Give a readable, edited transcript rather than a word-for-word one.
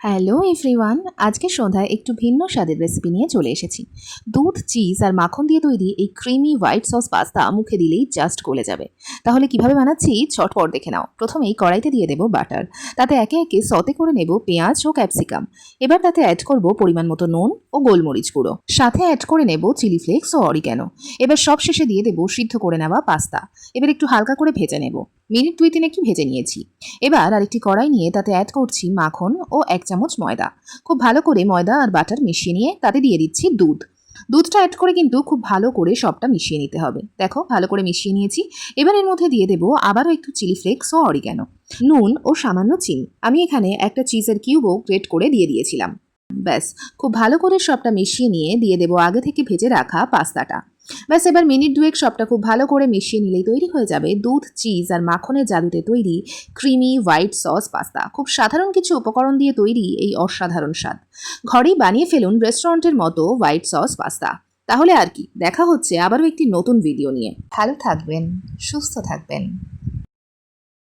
Hello everyone, আজকে সন্ধ্যায় একটু ভিন্ন স্বাদের রেসিপি নিয়ে চলে এসেছি। দুধ, চিজ আর মাখন দিয়ে তৈরি এই ক্রিমি হোয়াইট সস পাস্তা মুখে দিলেই জাস্ট গলে যাবে। তাহলে কিভাবে বানাচ্ছি ঝটপট দেখে নাও। প্রথমেই কড়াইতে দিয়ে দেবো বাটার, তাতে একে একে সতে করে নেব পেঁয়াজ ও ক্যাপসিকাম। এবার তাতে অ্যাড করব পরিমাণ মতো নুন ও গোলমরিচ গুঁড়ো, সাথে অ্যাড করে নেব চিলি ফ্লেক্স ও অরিগ্যানো। এবার সব শেষে দিয়ে দেবো সিদ্ধ করে নেওয়া পাস্তা। এবার একটু হালকা করে ভেজে নেব, মিনিট 2-3 একটু ভেজে নিয়েছি। এবার আরেকটি কড়াই নিয়ে তাতে অ্যাড করছি মাখন ও 1 চামচ ময়দা। খুব ভালো করে ময়দা আর বাটার মিশিয়ে নিয়ে তাতে দিয়ে দিচ্ছি দুধ। দুধটা অ্যাড করে কিন্তু খুব ভালো করে সবটা মিশিয়ে নিতে হবে। দেখো ভালো করে মিশিয়ে নিয়েছি। এবার এর মধ্যে দিয়ে দেবো আবারও একটু চিলি ফ্লেক্স ও অরিগ্যানো, নুন ও সামান্য চিনি। আমি এখানে একটা চিজের কিউবও গ্রেট করে দিয়ে দিয়েছিলাম। ব্যাস, খুব ভালো করে সবটা মিশিয়ে নিয়ে দিয়ে দেবো আগে থেকে ভেজে রাখা পাস্তাটা। ব্যাস, এবার মিনিট 2 সবটা খুব ভালো করে মিশিয়ে নিলেই তৈরি হয়ে যাবে দুধ, চিজ আর মাখনের জাদুতে তৈরি ক্রিমি হোয়াইট সস পাস্তা। খুব সাধারণ কিছু উপকরণ দিয়ে তৈরি এই অসাধারণ স্বাদ। ঘরেই বানিয়ে ফেলুন রেস্টুরেন্টের মতো হোয়াইট সস পাস্তা। তাহলে আর কি, দেখা হচ্ছে আবারও একটি নতুন ভিডিও নিয়ে। ভালো থাকবেন, সুস্থ থাকবেন।